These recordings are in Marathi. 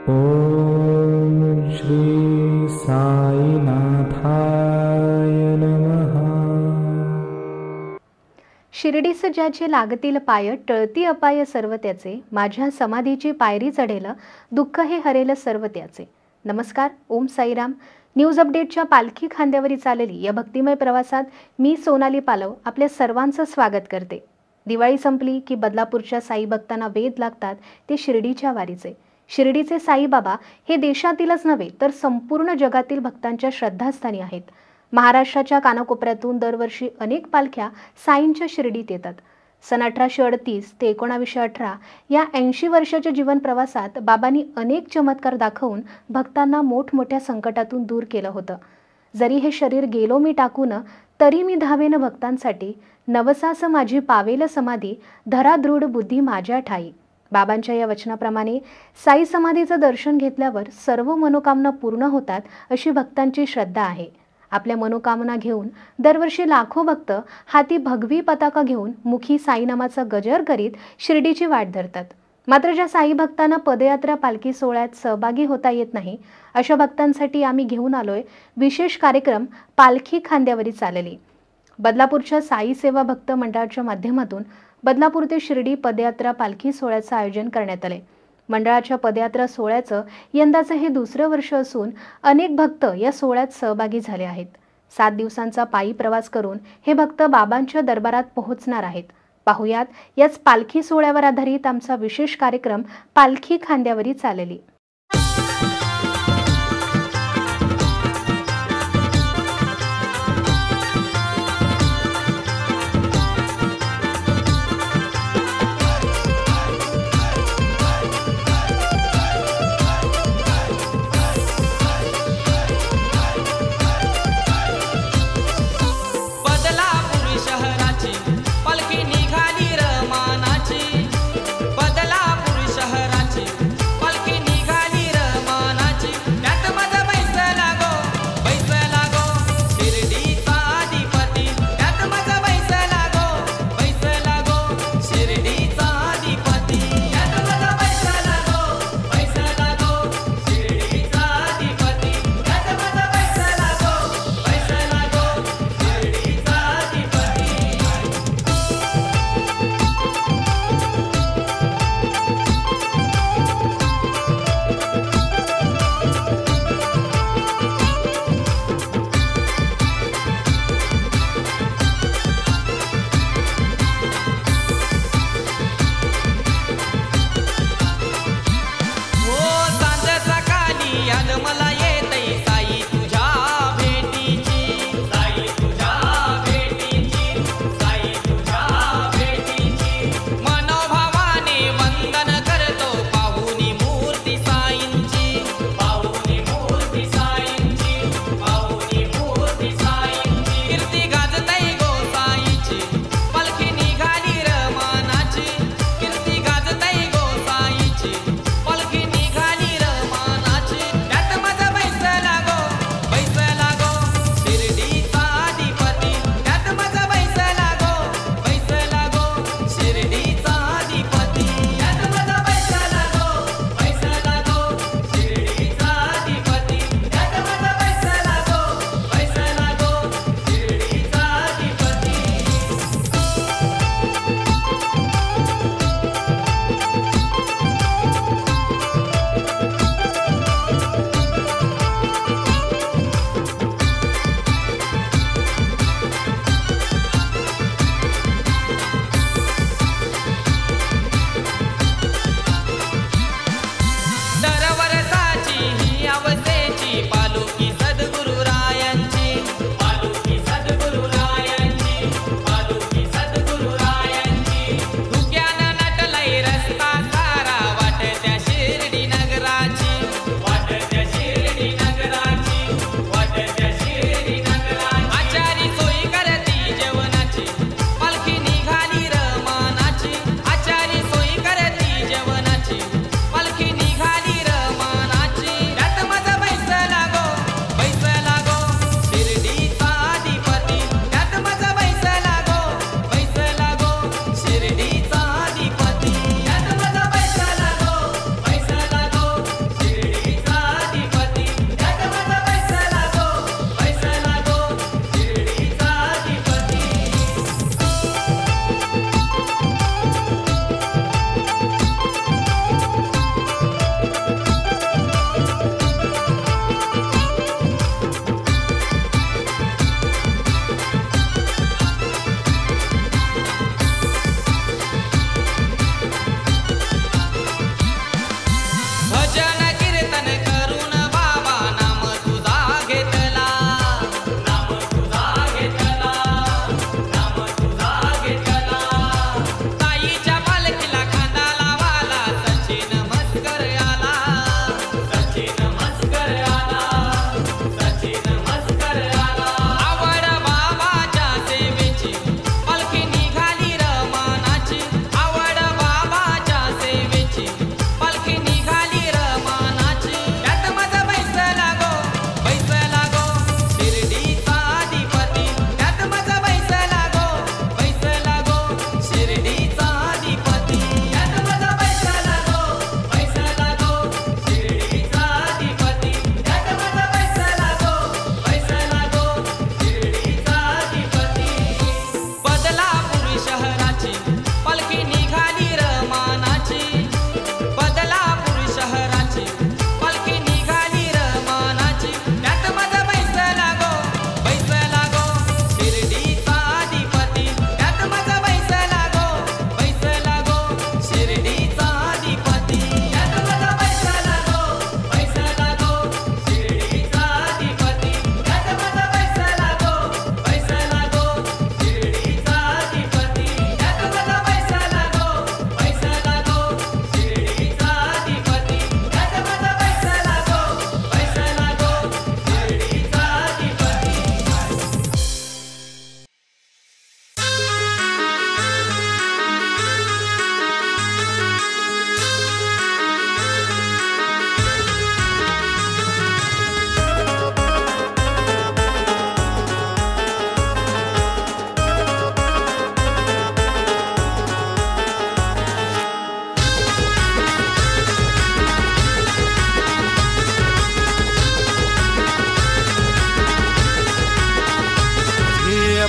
ओम श्री साईनाथाय नमः। शिर्डीस ज्याचे लागतील पाय, टळती अपाय सर्व त्याचे, माझ्या समाधीची पायरी चढेल, दुःख हे हरेल सर्व त्याचे। नमस्कार, ओम साईराम। न्यूज अपडेटच्या पालखी खांद्यावरी चाललेली या भक्तिमय प्रवासात मी सोनाली पालव आपल्या सर्वांचं स्वागत करते। दिवाळी संपली की बदलापूरच्या साई भक्तांना वेध लागतात ते शिर्डीच्या वारीचे। शिर्डीचे साईबाबा हे देशातीलच नव्हे तर संपूर्ण जगातील भक्तांच्या श्रद्धास्थानी आहेत। महाराष्ट्राच्या कानाकोपऱ्यातून दरवर्षी अनेक पालख्या साईंच्या शिर्डीत येतात। सन 1838 ते 1918 या 80 वर्षाच्या जीवन प्रवासात बाबांनी अनेक चमत्कार दाखवून भक्तांना मोठमोठ्या संकटातून दूर केलं होतं। जरी हे शरीर गेलो मी टाकून, तरी मी धावेन भक्तांसाठी, नवसास माझी पावेल समाधी, धरा दृढ बुद्धी माझ्या ठाई। बाबांच्या या वचनाप्रमाणे साई समाधीचं दर्शन घेतल्यावर सर्व मनोकामना पूर्ण होतात अशी भक्तांची श्रद्धा आहे। आपल्या मनोकामना घेऊन दरवर्षी लाखो भक्त हाती भगवी पताका घेऊन मुखी साईनामाचा गजर करीत शिर्डीची वाट धरतात। मात्र ज्या साई भक्तांना पदयात्रा पालखी सोहळ्यात सहभागी होता येत नाही, अशा भक्तांसाठी आम्ही घेऊन आलोय विशेष कार्यक्रम पालखी खांद्यावरी चाललेली। बदलापूरच्या साई सेवा भक्त मंडळाच्या माध्यमातून बदलापूर ते शिर्डी पदयात्रा पालखी सोहळ्याचं आयोजन करण्यात आले। मंडळाच्या पदयात्रा सोहळ्याचं यंदाचं हे दुसरं वर्ष असून अनेक भक्त या सोहळ्यात सहभागी झाले आहेत। 7 दिवसांचा पायी प्रवास करून हे भक्त बाबांच्या दरबारात पोहोचणार आहेत। पाहुयात याच पालखी सोहळ्यावर आधारित आमचा विशेष कार्यक्रम पालखी खांद्यावरी चाललेली। पालखी निघाली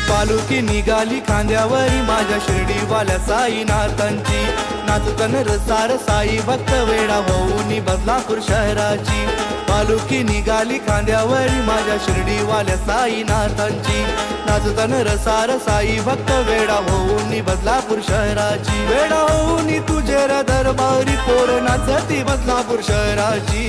पालुकी निघाली खांद्यावरी माझ्या शिर्डीवाल्या साईनाथांची, नाचतन रसार साई भक्त वेडा होऊनी बदलापूर शहराची। पालुकी निघाली खांद्यावरी माझ्या शिर्डीवाल्या साईनाथांची, नाचतन रसार साई भक्त वेडा होऊनी बदलापूर शहराची। वेडा होऊनी तुझे र दरबारी पोर नाचती बदलापूर शहराची।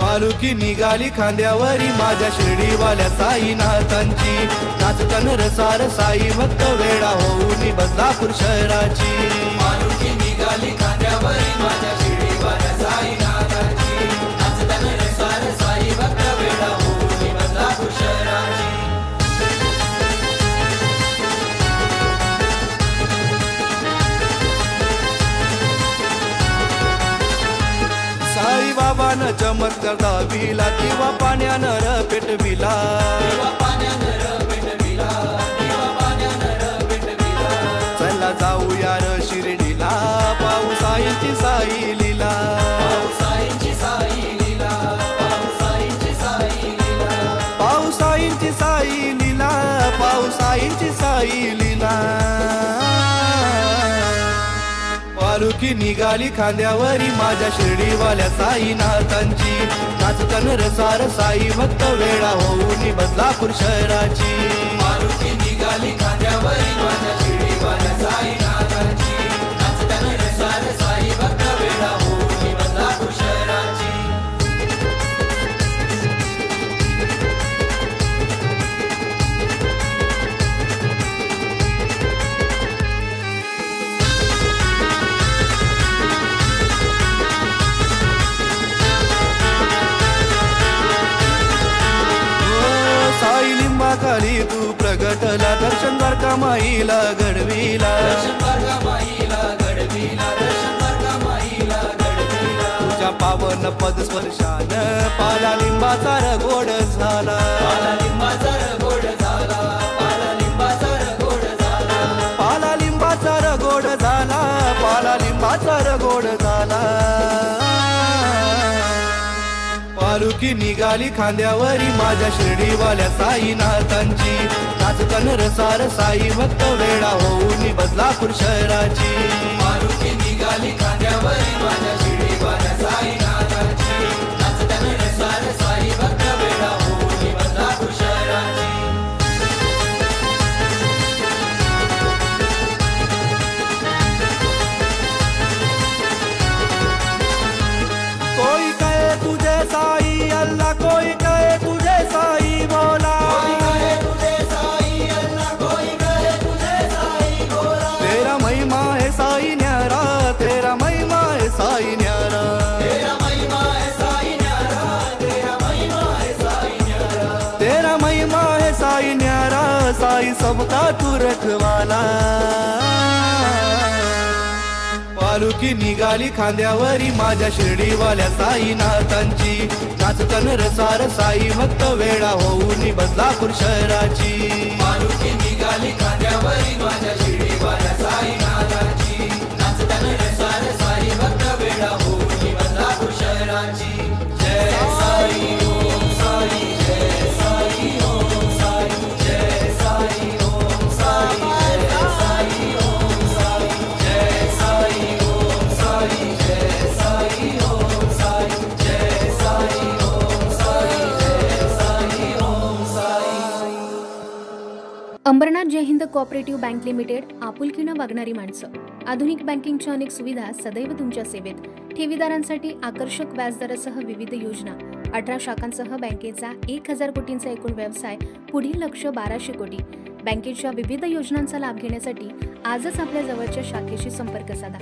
पालुकी निघाली खांद्यावरी माझ्या शिर्डीवाल्या साईनाथांची, नाचतन रसार साई भक्त वेडा होऊनी बदलापूर शहराची। पालुकी निघाली खांद्यावरी माझ्या शिर्डीवाल्या साईनाथांची, नाचतन रसार साई भक्त वेडा होऊनी बदलापूर शहराची। साई बाबानं चमत्कार दाविला, दिवा पाण्यानं र पेटविला, चला जाऊया र शिर्डीला, पाहू साईंची साई लीला, पाहू साईंची साई लीला, पाहू साईंची साई लीला। पालुकी निघाली खांद्यावरी माझ्या शिर्डीवाल्या साईनाथांची, नाचतन रसार साई भक्त वेडा होऊनी बदलापूर शहराची। पालुकी निघाली खांद्यावरी माझ्या शिर्डीवाल्या साईनाथांची, नाचतन रसार साई भक्त वेडा होऊनी बदलापूर शहराची। साई लिंबाखाली तू प्रगटला, दर्शन द्वारका माईला घडविला, तुझ्या पावन पद स्पर्शान पाला लिंबाचा र गोड झाला, पाला लिंबाचा र गोड झाला, पाला लिंबाचा र गोड झाला, पाला लिंबाचा र गोड झाला, पाला लिंबाचा र गोड झाला। पालुकी निघाली खांद्यावरी माझ्या शिर्डीवाल्या साईनाथांची, नाचतन रसार साई भक्त वेडा होऊनी बदलापूर शहराची। पालुकी निघाली खांद्यावरी माझ्या शिर्डीवाल्या साईनाथांची, नाचतन रसार साई भक्त वेडा होऊनी बदलापूर शहराची। कोई कहे तुझे साई अल्लाह, कोई कहे तुझे साई मौला, कोई कहे तुझे साई अल्लाह, कोई कहे तुझे साई मौला। तेरा महिमा है साई न्यारा, तेरा महिमा है साई न्यारा, तेरा महिमा है साई न्यारा, तेरा महिमा है साई न्यारा, तेरा महिमा है साई न्यारा, साई सबका तू रखवाला। पालुकी निघाली खांद्यावरी माझ्या शिर्डीवाल्या साईनाथांची, नाचतन रसार साई भक्त वेडा होऊनी बदलापूर शहराची। पालुकी निघाली खांद्यावरी माझ्या शिर्डीवाल्या साईनाथांची, नाचतन रसार साई भक्त वेडा होऊनी बदलापूर शहराची। जय साई ओम साई, जय साई ओम साई, जय साई ओम साई, जय साई ओम साई, जय साई ओम साई, जय साई ओम साई, जय साई ओम साई, जय साई ओम साई। अंबरनाथ जय हिंद कोऑपरेटिव्ह बँक लिमिटेड, आपुलकीनं वागणारी माणसं। आधुनिक बँकिंगच्या अनेक सुविधा सदैव तुमच्या सेवेत। ठेवीदारांसाठी आकर्षक व्याजदरासह विविध योजना, 18 शाखांसह बँकेचा 1000 कोटींचा एकूण व्यवसाय, पुढील लक्ष्य 1200 कोटी। बँकेच्या विविध योजनांचा लाभ घेण्यासाठी आजच आपल्या जवळच्या शाखेशी संपर्क साधा।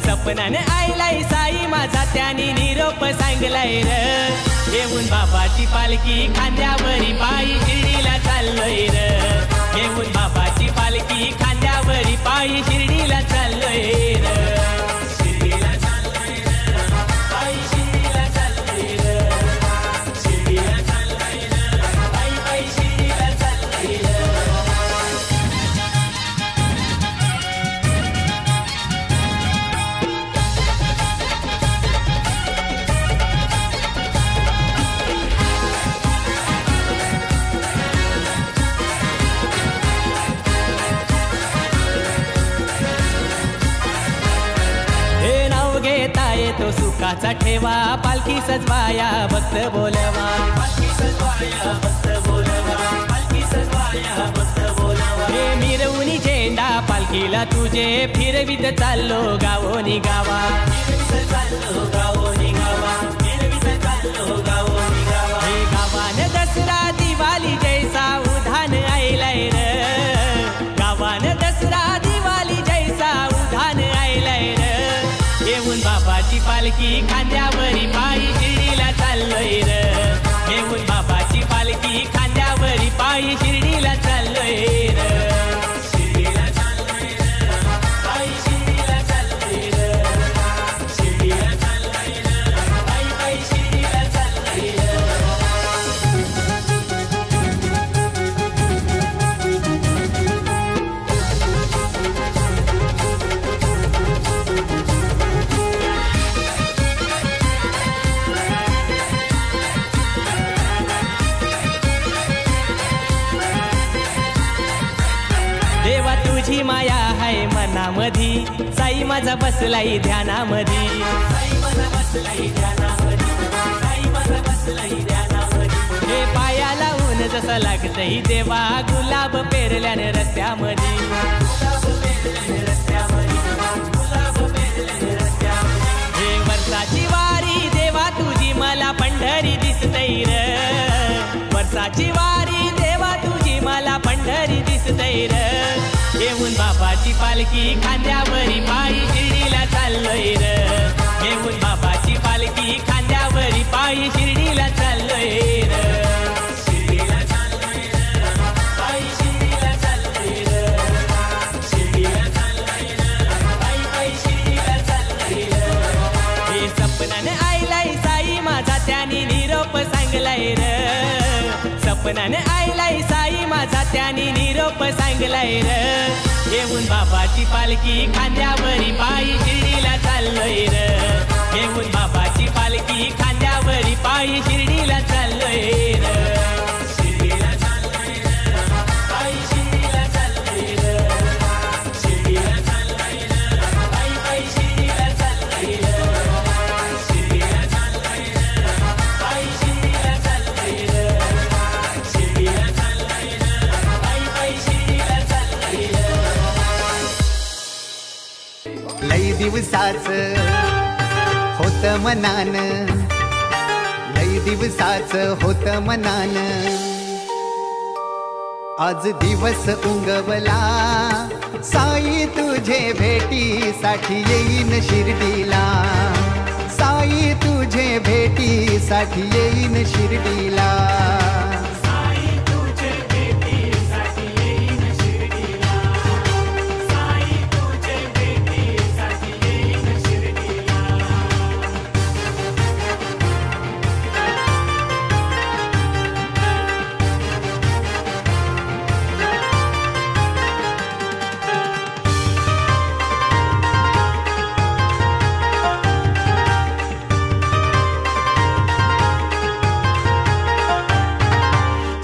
सपनाने आईलाई साई माझा त्याने निरोप सांगलाय र। घेऊन बाबाची पालखी खांद्यावरी पायी शिर्डीला चाललोय र। घेऊन बाबा येतो सुखाचा ठेवा, पालखी सजवाया भक्त बोलवा, पालखी सजवाया भक्त बोलवा, पालखी सजवाया भक्त बोलवा. हे मिरवणी झेंडा पालखीला तुझे फिरवीत चाललो गावोनी गावा, फिरवीत चाललो गावोनी गावा, फिरवीत चाललो गावोनी गावा. हे गावान दसरा दिवाळी जैसा उधान आयलाय र, गावान दसरा दिवाळी जैसा उधान आयलाय र. येऊन बाबाची पालखी खांद्यावरी पायी शिर्डीला चाललोय र, येऊन बाबाची पालखी खांद्यावरी पायी शिर्डीला चाललोय र, शिर्डीला चाललोय र, पायी शिर्डीला चाललोय र, शिर्डीला चाललोय र, पायी पायी शिर्डीला चाललोय र. देवा तुझी माया हाय मनामधी, साई माझा बसलाई ध्यानामधी, साई माझा बसलाई ध्यानामधी, साई माझा बसलाई ध्यानामधी. हे पायाला ऊन जसं लागतही देवा, गुलाब पेरल्याने रस्त्यामधी, गुलाब पेरल्याने रस्त्यामधी, गुलाब पेरल्याने रस्त्यामधी. हे वर्षाची वारी देवा तुझी मला पंढरी दिसतई र, वर्षाची वारी देवा तुझी मला पंढरी दिसतई र. येऊन बाबाची पालखी खांद्यावरी पायी शिर्डीला चाललोय र, येऊन बाबाची पालखी खांद्यावरी पायी शिर्डीला चाललोय र, शिर्डीला चाललोय र, पायी शिर्डीला चाललोय र, शिर्डीला चाललोय र, पायी पायी शिर्डीला चाललोय र. हे सपनाने आयलाय साई माझा त्यानी निरोप सांगलाय र, सपनाने आयलाय साई माझा त्यानी निरोप सांगलाय र. येऊन बाबाची पालखी खांद्यावरी पायी शिर्डीला चाललोय र, येऊन बाबाची पालखी खांद्यावरी पायी शिर्डीला चाललोय र, शिर्डीला चाललोय र, पायी शिर्डीला चाललोय र, शिर्डीला चाललोय र, पायी पायी शिर्डीला चाललोय र, शिर्डीला चाललोय र, पायी शिर्डीला चाललोय र, शिर्डीला चाललोय र, पायी पायी शिर्डीला चाललोय र. लई दिवसाच होत मनान, लई दिवसाच होत मनान, आज दिवस उंगवला साई तुझे भेटीसाठी येईन शिर्डीला, साई तुझे भेटीसाठी येईन शिर्डीला, साई तुझे भेटीसाठी येईन शिर्डीला, साई तुझे भेटीसाठी येईन शिर्डीला.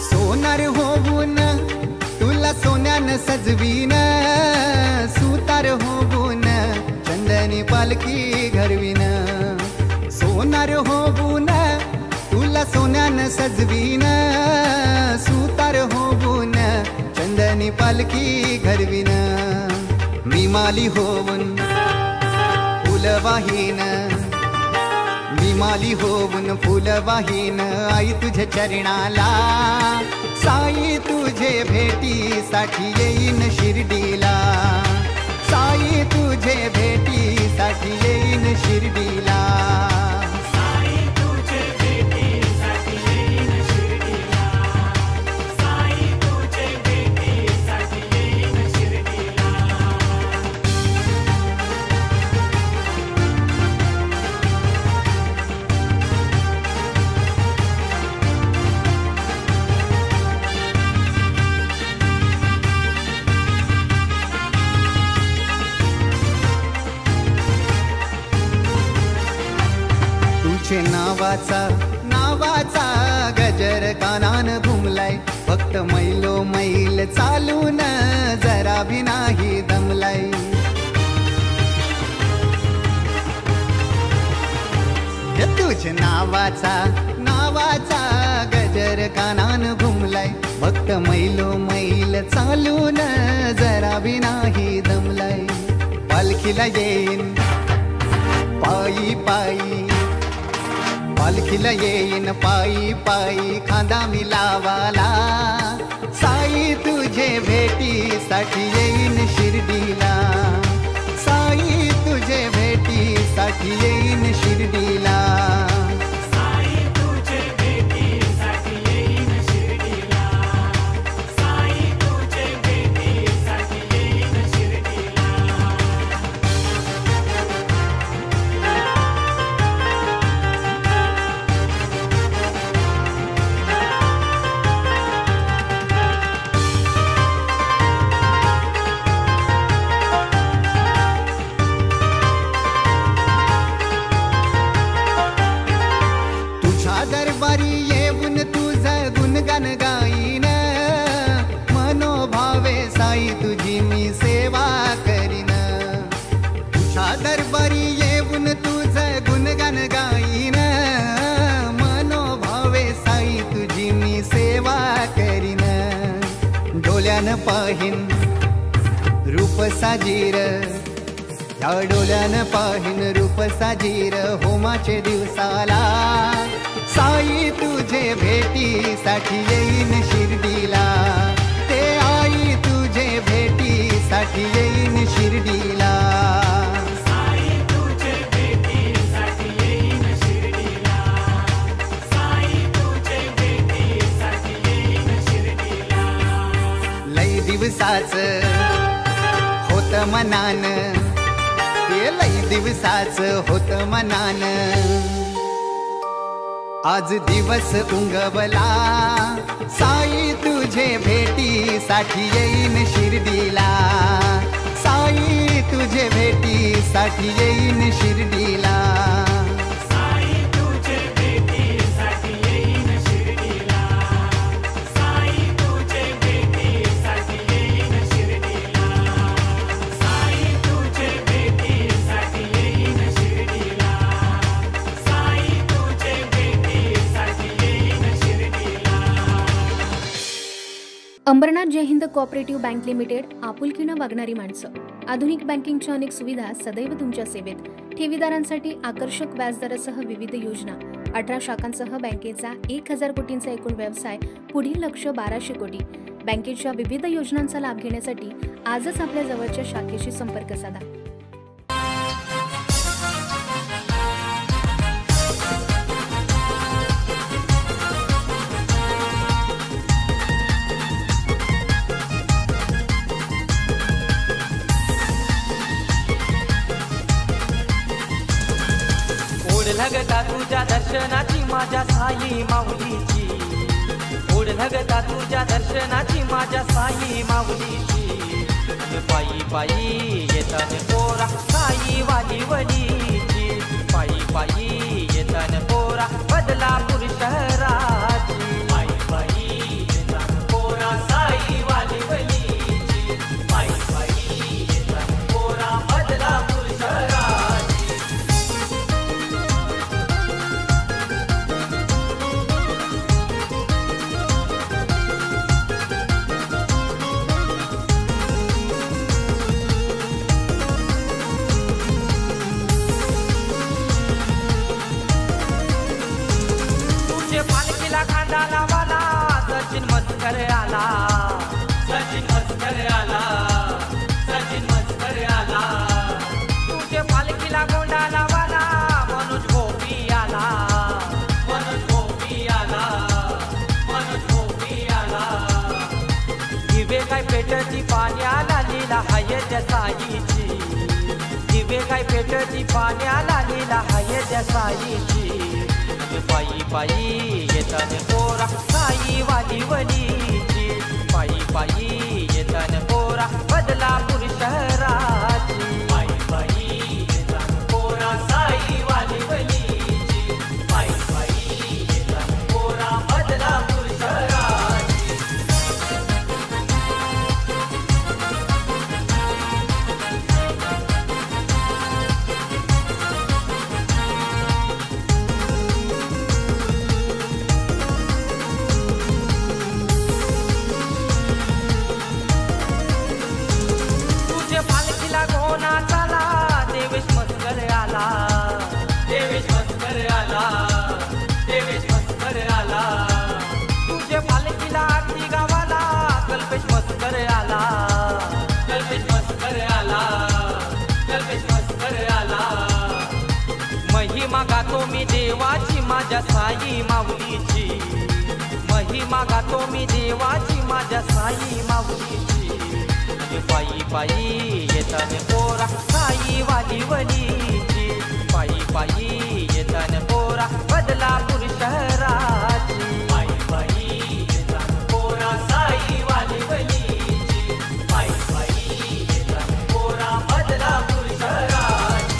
सोनार होऊन तुला सोन्यानं सजवीन, सुतार होऊन चंदनी पालखी घडवीन, सोनार होऊन तुला सोन्यानं सजवीन, सुतार होऊन चंदनी पालखी घडवीन. मी माली होऊन फुलवाहीन, मी माली होऊन फुलवाहीन आई तुझ्या चरणाला, साई तुझे भेटीसाठी येईन शिर्डीला, साई तुझे भेटीसाठी येईन शिर्डीला, साई तुझे भेटीसाठी येईन शिर्डीला, साई तुझे भेटीसाठी येईन शिर्डीला. तुझे नावाचा गजर कानान घुमलाय, फक्त मैलो मैल चालून जरा भी नाही दमलाय. तुझ्या नावाचा गजर कानान घुमलाय भक्त मैलो मैल चालून जरा बी नाही दमलाय पालखीला येईन पायी पायी पालखीला येईन पायी पायी खांदा मी लावाला साई तुझे भेटीसाठी येईन शिर्डीला साई तुझे भेटीसाठी येईन शिर्डीला साई तुझे भेटीसाठी येईन शिर्डीला साई तुझे भेटीसाठी येईन शिर्डीला दरबारी येऊन तुझं गुणगान गाईन मनोभावे साई तुझी मी सेवा करीन तुझ्या दरबारी येऊन तुझं गुणगान गाईन मनोभावे साई तुझी मी सेवा करीन डोल्यान पाहीन रूप साजीर या डोल्यान पाहीन रूप साजीर होमाचे दिवसाला साई तुझे भेटीसाठी येईन शिर्डीला ते आई तुझे भेटीसाठी येईन शिर्डीला साई तुझे भेटीसाठी येईन शिर्डीला साई तुझे भेटीसाठी येईन शिर्डीला लई दिवसाच होत मनान ते लई दिवसाच होत मनान आज दिवस उंगवला साई तुझे भेटीसाठी येईन शिर्डीला साई तुझे भेटीसाठी येईन शिर्डीला साई तुझे भेटीसाठी येईन शिर्डीला साई तुझे भेटीसाठी येईन शिर्डीला साई तुझे भेटीसाठी येईन शिर्डीला साई तुझे भेटीसाठी येईन शिर्डीला अंबरनाथ जय हिंद कोऑपरेटिव्ह बँक लिमिटेड आपुलकीनं वागणारी माणसं आधुनिक बँकिंगच्या अनेक सुविधा सदैव तुमच्या सेवेत ठेवीदारांसाठी आकर्षक व्याजदरासह विविध योजना 18 शाखांसह बँकेचा 1000 कोटींचा एकूण व्यवसाय पुढील लक्ष्य 1200 कोटी बँकेच्या विविध योजनांचा लाभ घेण्यासाठी आजच आपल्या जवळच्या शाखेशी संपर्क साधा ओढ लगता तुझ्या दर्शनाची माझ्या साई माऊलीची ओढ लगता तुझ्या दर्शनाची माझ्या साई माऊलीची पायी पायी येतान पोरा साई वाली वलीची पायी पायी येतान पोरा बदलापूर शहराची पायी पायी येतान पोरा साई वाली वलीची पायी पायी येतान पोरा बदलापूर शहराची पालखीला खांदा लावाला सचिन मस्कर आला सचिन मस्कर आला सचिन मस्कर आला तुझे पालखीला गोंडा लावाला मनोज गोपी आला मनोज गोपी आला मनोज गोपी आला दिवे काय पेटती पाण्याला लीला हाय त्या साईची दिवे काय पेटती पाण्याला लीला हाय त्या साईची पायी पायी येतान पोरा साई वाली वलीची पायी पायी येतान पोरा बदलापूर शहराची पायी पायी येतान पोरा साई वाली वलीची पायी पायी येतान पोरा बदलापूर शहराची माझ्या साई माऊलीची, महिमा गातो मी देवाची माझ्या साई माऊलीची. पायी पायी येताने पोरा साई वाली वलीची, पायी पायी येताने पोरा बदलापूर शहराची. पायी पायी येताने पोरा साई वाली वलीची, पायी पायी येताने पोरा बदलापूर शहराची.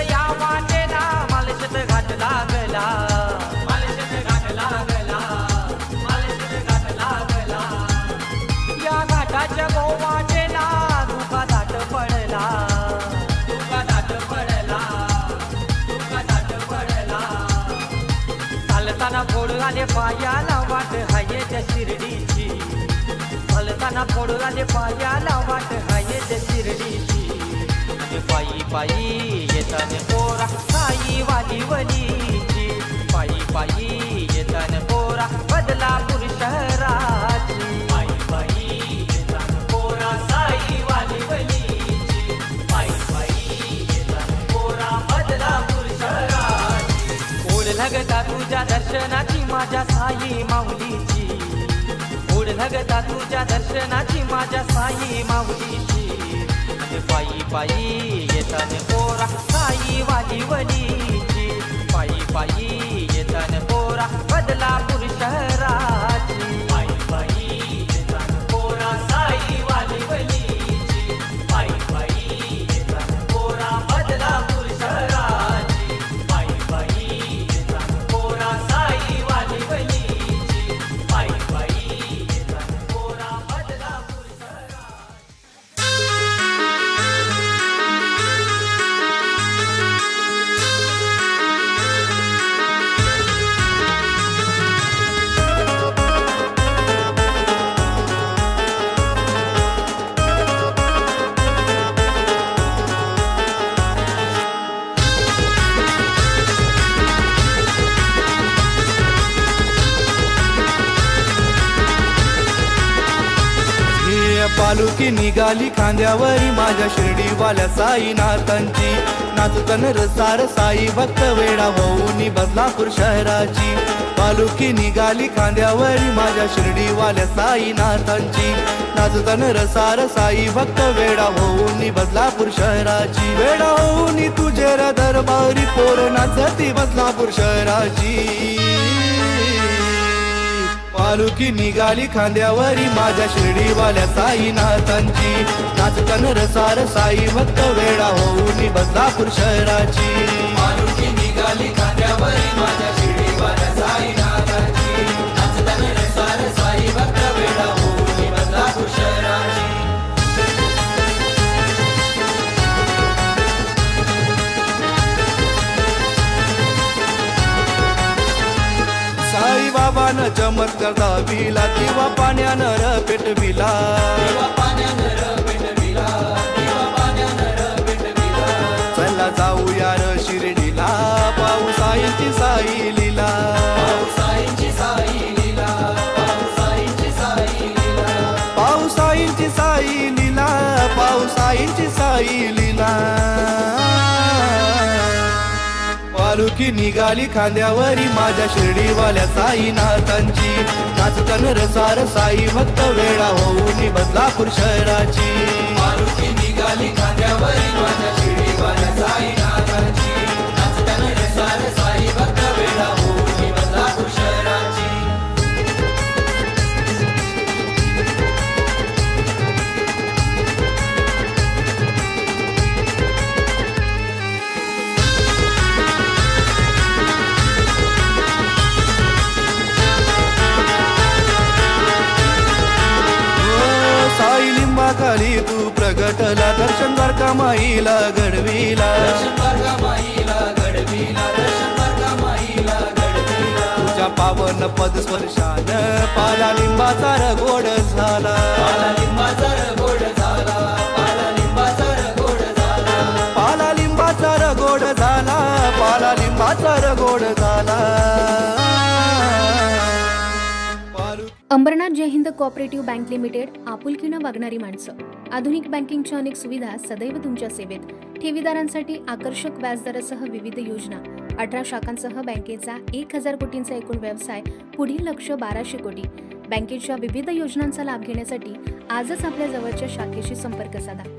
या वाटेला मालशेत घाट लागला, मालशेत घाट लागला, मालशेत घाट लागला. या घाटाच्या गोवाटेला धुका दाट पडला, धुका दाट पडला, धुका दाट पडला. चालताना फोड आले पायाला वाट हाये त्या शिर्डीची, चालताना फोड आले पायाला वाट हाये त्या शिर्डीची. पायी पायी येताने पोरा साई वाली वलीची, पायी पायी येताने पोरा बदलापूर शहराची. पायी पायी येताने पोरा साई वाली वलीची, पायी पायी येताने पोरा बदलापूर शहराची. ओढ लगता तुझ्या दर्शनाची माझ्या साई माऊलीची, ओढ लगता तुझ्या दर्शनाची माझ्या साई माऊलीची. पायी पायी येताने पोरा साई वाली वलीची, पायी पायी येताने पोरा बदलापूर शहराची. पायी पायी येताने पोरा साई वाली वलीची, पायी पायी येताने पोरा बदलापूर शहराची. पायी पायी येताने पोरा साई वाली वलीची, पायी पायी येताने पोरा बदलापूर शहराची. पालुकी निघाली खांद्यावरी माझ्या शिर्डीवाल्या साईनाथांची. नाचतन रसार साई भक्त वेडा होऊनी बदलापूर शहराची. पालुकी निघाली खांद्यावरी माझ्या शिर्डीवाल्या साईनाथांची. नाचतन रसार साई भक्त वेडा होऊनी बदलापूर शहराची. वेडा होऊनी तुझे दरबारी पोर नाचती बदलापूर शहराची. पालुकी निघाली खांद्यावरी माझ्या शिर्डीवाल्या साईनाथांची. नाचतन रसार साई भक्त वेडा होऊनी बदलापूर शहराची. पालुकी निघाली खांद्यावरी माझ्या शिर्डीवाल्या साईनाथांची. नाचतन रसार साई भक्त वेडा होऊनी बदलापूर शहराची. साई बाबानं चमत्कार दाविला, दिवा पाण्यानं र पेटविला, चला जाऊया र शिर्डीला, पाहू साईंची साई लीला, पाहू साईंची साई लीला, पाहू साईंची साई लीला. पालुकी निघाली खांद्यावरी माझ्या शिर्डीवाल्या साईनाथांची. नाचतन रसार साई भक्त वेडा होऊनी बदलापूर शहराची. पालुकी निघाली खांद्यावरी माझ्या शिर्डीवाल्या साईनाथांची. नाचतन रसार साई भक्त वेडा होऊनी बदलापूर शहराची. खाली तू प्रगटला, दर्शन द्वारका माईला घडविला, तुझ्या पावन पद स्पर्शान पाला लिंबाचा गोड झाला, पाला गावाचा र गोड झाला. अंबरनाथ जय हिंद कोऑपरेटिव्ह बँक लिमिटेड, आपुलकीनं वागणारी माणसं. आधुनिक बँकिंगच्या अनेक सुविधा सदैव तुमच्या सेवेत. ठेवीदारांसाठी आकर्षक व्याजदरासह विविध योजना. 18 शाखांसह बँकेचा 1000 कोटींचा एकूण व्यवसाय. पुढील लक्ष्य 1200 कोटी. बँकेच्या विविध योजनांचा लाभ घेण्यासाठी आजच आपल्या जवळच्या शाखेशी संपर्क साधा.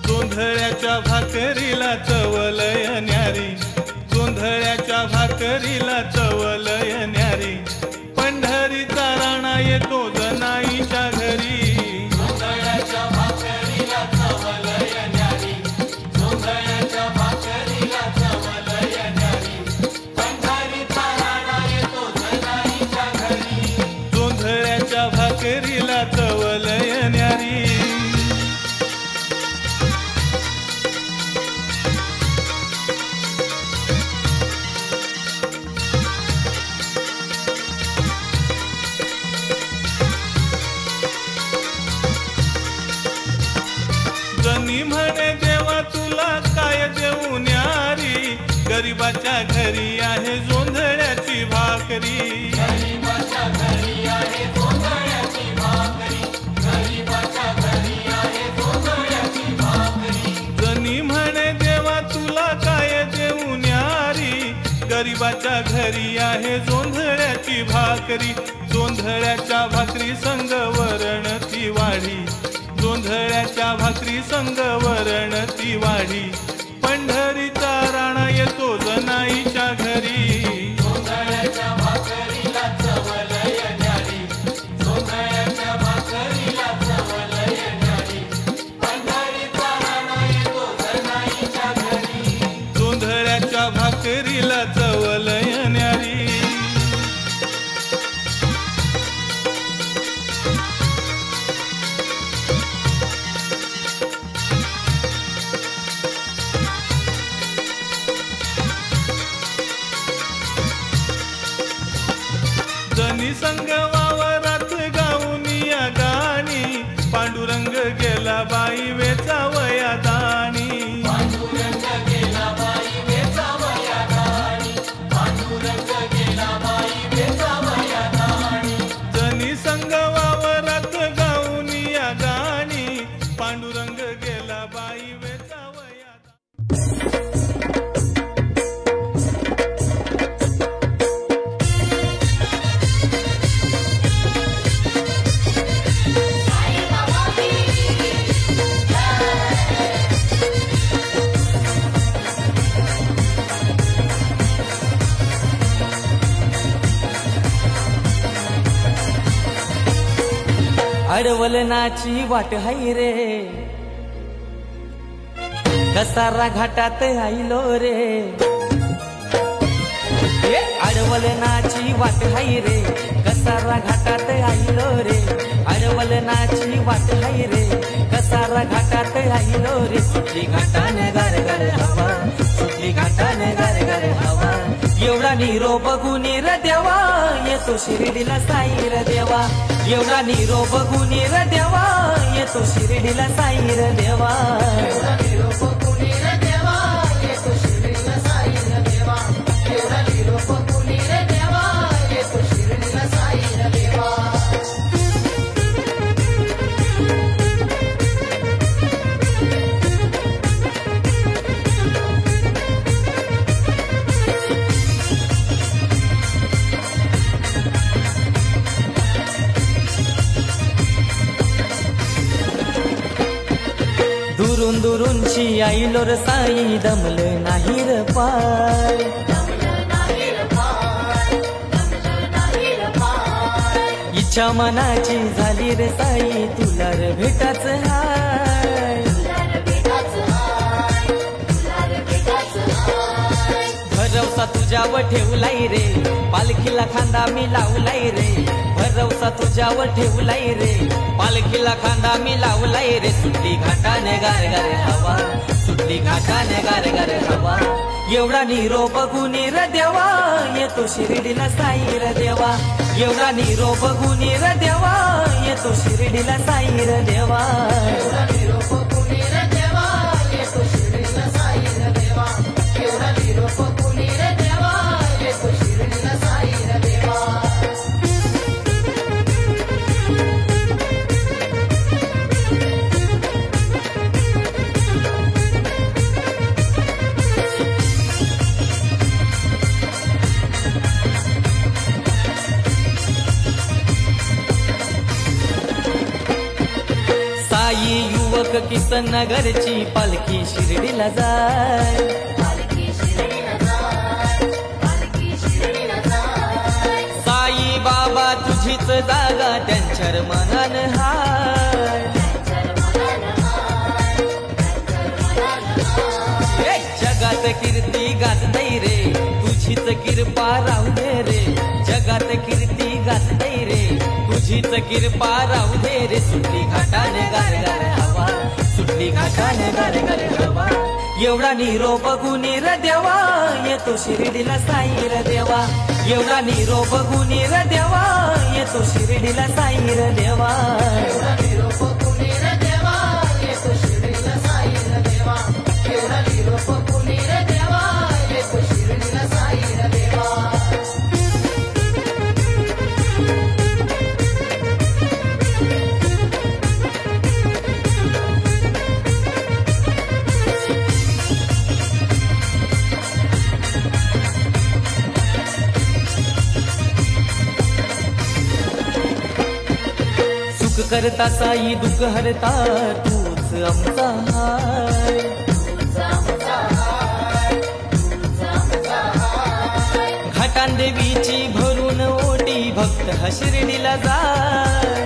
जोंधळ्याच्या भाकरीला चवलय न्यारी, जोंधळ्याच्या भाकरीला चवलय न्यारी. पंढरीचा राणा येतो जनाईच्या घरी. जोंधळ्याच्या भाकरीला चवलय न्यारी, जोंधळ्याच्या भाकरीला चवलय न्यारी. पंढरीचा राणा येतो जनाईच्या घरी. जोंधळ्याच्या भाकरीला चवलय न्यारी. जनी म्हणे देवा तुला काय देऊ न्यारी, गरीबाच्या घरी आहे जोंधळ्याची भाकरी. गरीबाच्या घरी आहे जोंधळ्याची भाकरी, गरीबाच्या घरी आहे जोंधळ्याची भाकरी. जनी म्हणे देवा तुला काय देऊ न्यारी, गरीबाच्या घरी आहे जोंधळ्याची भाकरी. जोंधळ्याच्या भाकरी संग वरण ती वाढी, जोंधळ्याच्या भाकरी संग वरण ती वाढी. पंढरीचा राणा येतो जनाईच्या घरी. संग वावरात गाऊन या गाणी पांडुरंग गेला बाई वेचावया दाणी पांडुरंग गेला बाई वेचावया दाणी पांडुरंग गेला बाई वेचावया दाणी जनी संग वावरात गाऊन या गाणी पांडुरंग गेला बाई वेचावया अडवलनाची वाट हाय रे कसारा घाटात आईलो रे अडवलनाची वाट हाय रे कसारा घाटात आईलो रे अडवलनाची वाट हाय रे कसारा घाटात आईलो रे सुटली घाटाने गार गार हवा सुटली घाटाने गार गार हवा एवढा निरोप बघून र देवा येतो शिर्डीला साई र देवा एवढा निरोप बघून र देवा येतो शिर्डीला साई र देवा एवढा निरोप बघून र देवा येतो शिर्डीला साई र देवा एवढा निरोप बघून र देवा येतो शिर्डीला साई र देवा दुरून दुरूनची आईलो र साई दमलं नाही र पाय इच्छा मनाची झाली रे साई तुला र भेटाच हाय भरवसा तुझ्यावर ठेवलाय रे पालखीला खांदा मी लावलाय रे भरवसा तुझ्यावर ठेवलाय रे पालखीला खांदा मी लावलाय रे सुटली घाटाने गार गार हवा सुटली घाटाने गार गार हवा एवढा निरोप बघून र देवा येतो शिर्डीला साई र देवा एवढा निरोप बघून र देवा येतो शिर्डीला साई र देवा एवढा निरोप बघून र देवा येतो शिर्डीला साई र देवा एवढा निरोप बघून र देवा येतो शिर्डीला साई र देवा साई युवक किसन नगरची पालखी शिर्डीला जाय साई बाबा तुझीच जागा त्यांच्या मनान हाय जगात कीर्ती गाजतय रे तुझीच कृपा राहू दे रे जगात कीर्ती गाजतय रे तुझीच कृपा राहू दे रे सुटली घाटाने गार गार हवा सुटली घाटाने गार गार हवा एवढा निरोप बघून र देवा येतो शिर्डीला साई र देवा एवढा निरोप बघून र देवा येतो शिर्डीला साई र देवा एवढा निरोप बघून र देवा येतो शिर्डीला साई र देवा एवढा निरोप बघून र देवा येतो शिर्डीला साई र देवा सुख करता साई दुःख हरता तूच आमचा हाय घाटान देवीची भरून ओटी भक्त हा शिर्डीला जाय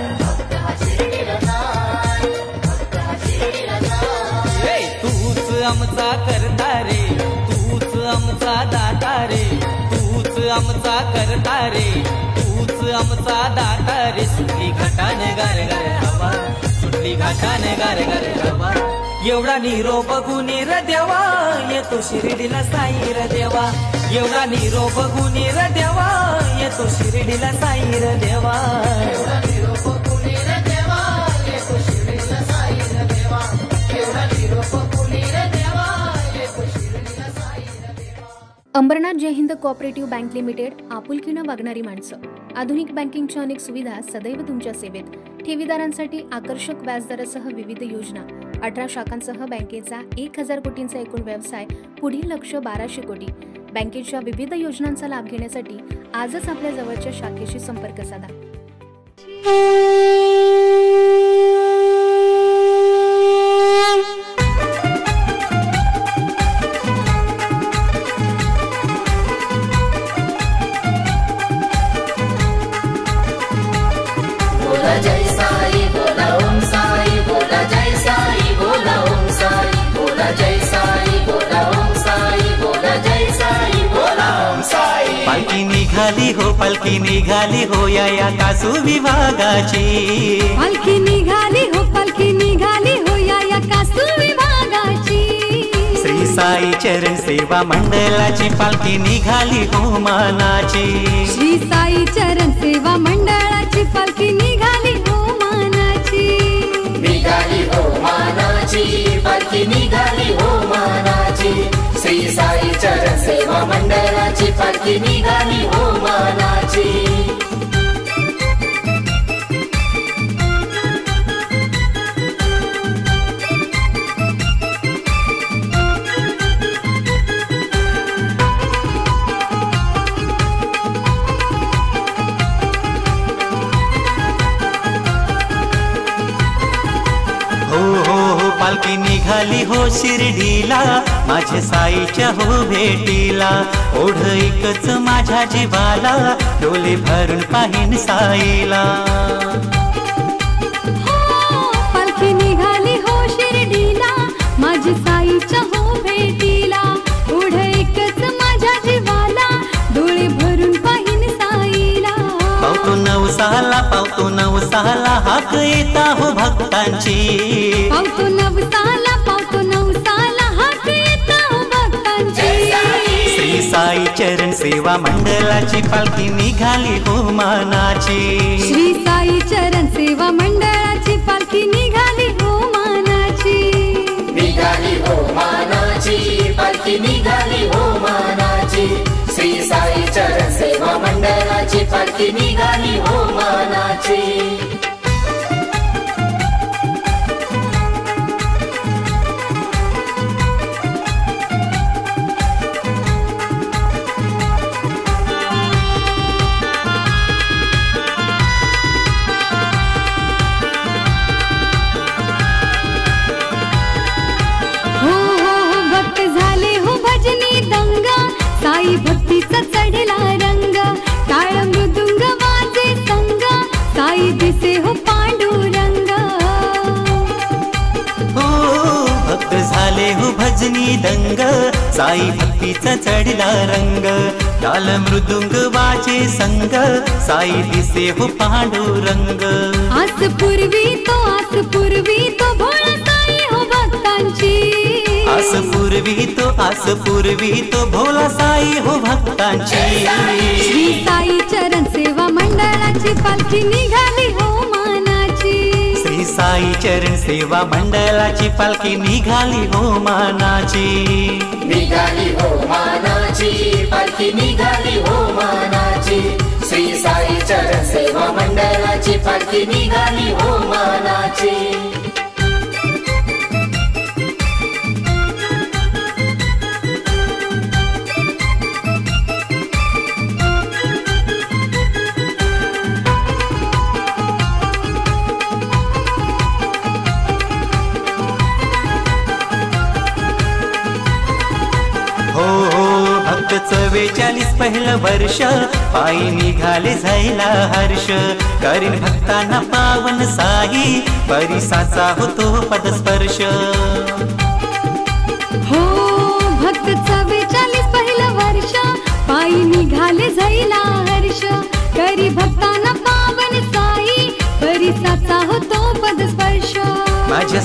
तूच आमचा करता रे तूच आमचा दाता रे तूच आमचा करता रे तूच आमचा दाता रे सुटली घाटाने गार गार हवा सुटली घाटाने गार गार हवा एवढा निरोप बघून र देवा येतो शिर्डीला साई र देवा एवढा निरोप गुणी र देवा येतो शिर्डीला साई र देवा एवढा निरोप गुणी र देवा येतो शिर्डीला साई र देवा एवढा निरोप गुणी र देवा येतो शिर्डीला साई र देवा। अंबरनाथ जय हिंद कोऑपरेटिव्ह बँक लिमिटेड, आपुलकीनं वागणारी माणसं। आधुनिक बँकिंगच्या अनेक सुविधा सदैव तुमच्या सेवेत। ठेवीदारांसाठी आकर्षक व्याजदरासह विविध योजना, 18 शाखांसह बँकेचा 1000 कोटींचा एकूण व्यवसाय, पुढील लक्ष्य 1200 कोटी। बँकेच्या विविध योजनांचा लाभ घेण्यासाठी आजच आपल्या जवळच्या शाखेशी संपर्क साधा। बोला जय साई बोला ओम साई बोला जय साई बोला ओम साई बोला जय साई बोला ओम साई बोला जय साई बोला ओम साई। पालखी निघाली हो या कासू विभागाची। पालखी निघाली हो या कासू विभागाची। श्री साई चरण सेवा मंडळाची पालखी निघाली हो मानाची। श्री साई चरण सेवा मंडळाची पालखी निघाली हो मानाची। निघाली हो मानाची पालखी निघाली हो मानाची। श्री साई चरण सेवा मंडळाची पालखी निघाली हो मानाची। पालखी निघाली हो शिर्डीला माझ्या साईच्या हो भेटीला। ओढ एकच माझ्या जीवाला डोले भरून पाहिन साईला। पालखी निघाली हो शिर्डीला माझ्या साईच्या हो भेटीला। ओढ एकच माझ्या जीवाला डोळे भरून पाहिन साईला। पावतो नवसाला हाक येता हो भक्तांची। पावतो नवसाला हाक येता हो भक्तांची। श्री साई चरण सेवा मंडळाची पालखी निघाली हो मानाची। श्री साई चरण सेवा मंडळाची पालखी निघाली हो मानाची। निघाली हो मानाची पालखी निघाली हो मानाची। श्री साई चरण सेवा मंडळाची पालखी निघाली हो मानाची। साई भक्तीचा चढला रंग, टाळ मृदुंग वाजे संग, साई दिसे हो पांडुरंग। हो भक्त झाले हो भजनी दंग, साई भक्तीचा चढला रंग, टाळ मृदुंग वाजे संग, साई दिसे हो पांडुरंग। आस पूर्वी तो भोळा साई हो भक्तांची। आस पूर्वी तो भोला साई हो भक्तांची। श्री साई चरण सेवा मंडळाची पालखी निघाली हो मानाची। श्री साई चरण सेवा मंडळाची पालखी निघाली हो मानाची। निघाली हो मानाची पालखी निघाली हो मानाची। श्री साई चरण सेवा मंडळाची पालखी निघाली हो मानाची। भक्त 44 पहिलं वर्ष, पायी निघाले जायला हर्ष, करीन भक्तांना पावन साई, परिसाचा होतो पदस्पर्श। हो भक्त 44 पहिलं वर्ष, पायी निघाले जायला हर्ष, करी भक्तांना पावन साई, परिसाचा होतो पदस्पर्श। माझ्या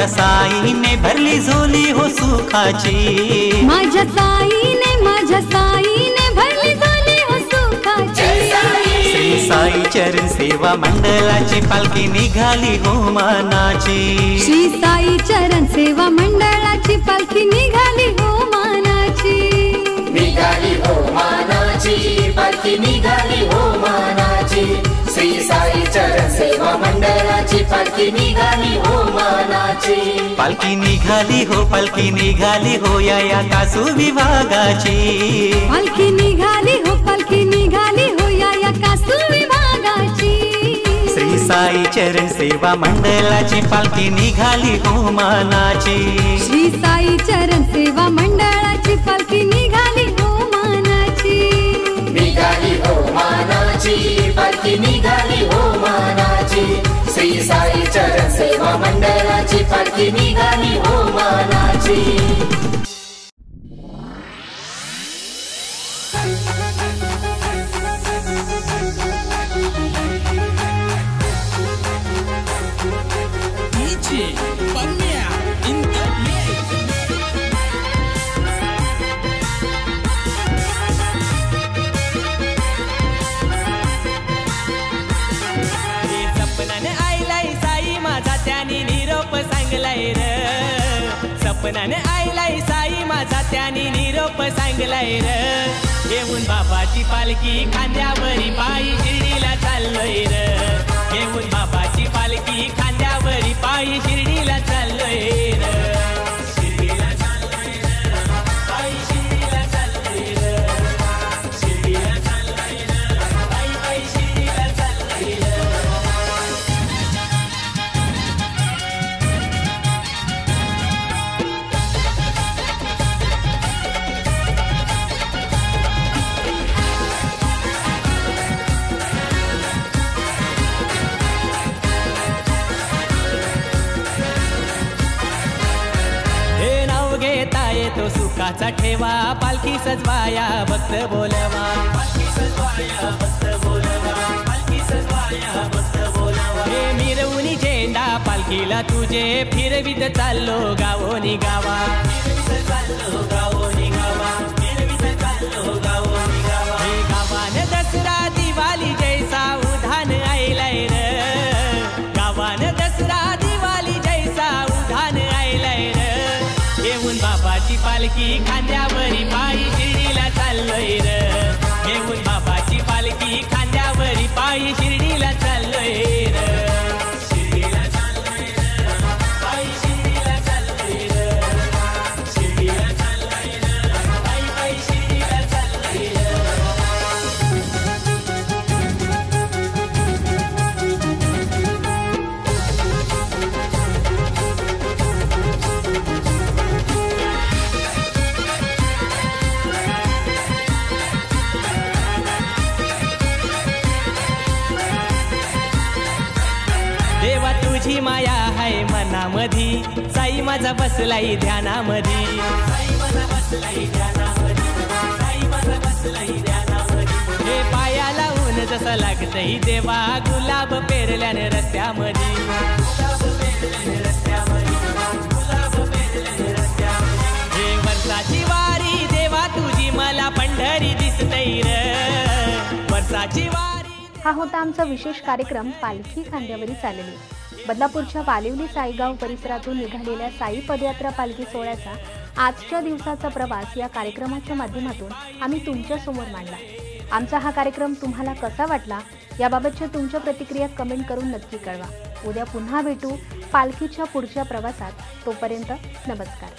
साईने भरली झोली हो सुखाची। माझ्या साईने साईने भरली झाली हो सुखाची. श्री साई चरण सेवा मंडळाची पालखी निघाली हो मानाची. श्री साई चरण सेवा मंडळाची पालखी निघाली हो मानाची. निघाली हो मानाची पालखी निघाली हो मानाची. श्री साई चरण सेवा मंडळाची पालखी निघाली हो मानाची. पालखी निघाली हो या कासू विभागाची. पालखी निघाली हो या कासू विभागाची. श्री साई चरण सेवा मंडळाची पालखी निघाली हो मानाची. श्री साई चरण सेवा मंडळाची पालखी निघाली हो मानाची. निघाली हो मानाची पालखी निघाली हो मानाची. श्री साई चरण सेवा मंडळाची पालखी निघाली हो मानाची. सपनाने आईलाई साई माझा त्याने निरोप सांगलाय र. घेऊन बाबाची पालखी खांद्यावरी पायी शिर्डीला चाललोय र. घेऊन बाबाची पालखी खांद्यावरी पायी शिर्डीला चाललोय र. शिर्डीला चाललोय र. पायी शिर्डीला चाललोय र. शिर्डीला चाललोय र. पायी पायी शिर्डीला चाललोय र. तो सुखाचा ठेवा पालखी सजवाया भक्त बोलवा. पालखी सजवाया भक्त बोलवा. पालखी सजवाया भक्त बोलवा. हे मिरवणी झेंडा पालखीला तुझे फिरवित चाललो गावोनी गावा. फिरवित चाललो गावोनी गावा. फिरवित चाललो गावोनी गावा. हे गावान दसरा दिवाळी जैसा उधान आयलाय र. गावान दसरा दिवाळी जैसा उधान आयलाय र. घेऊन बाबाची पालखी खांद्यावरी पायी शिर्डीला चाललोय र. घेऊन बाबाची पालखी खांद्यावरी पायी शिर्डीला चाललोय र. शिर्डीला चाललोय र. पायी शिर्डीला चाललोय र. शिर्डीला चाललोय र. पायी पायी शिर्डीला चाललोय र. देवा तुझी माया हाय मनामधी. साई माझा बसलाई ध्यानामधी. साई माझा बसलाई ध्यानामधी. साई माझा बसलाई ध्यानामधी. हे पायाला ऊन जसं लागतही देवा गुलाब पेरल्याने रस्त्यामधी. गुलाब पेरल्याने रस्त्यामधी. गुलाब पेरल्याने रस्त्यामधी. हे वर्षाची वारी देवा तुझी मला पंढरी दिसतई र. वर्षाची वारी. हा होता आमचा विशेष कार्यक्रम पालखी खांद्यावरी चालली. बदलापूरच्या पालिवली साईगाव परिसरातून निघालेल्या साई पदयात्रा पालखी सोहळ्याचा आजच्या दिवसाचा प्रवास या कार्यक्रमाच्या माध्यमातून आम्ही तुमच्या समोर मांडला. आमचा हा कार्यक्रम तुम्हाला कसा वाटला याबाबतच्या तुमच्या प्रतिक्रिया कमेंट करून नक्की कळवा. उद्या पुन्हा भेटू पालखीच्या पुढच्या प्रवासात. तोपर्यंत नमस्कार.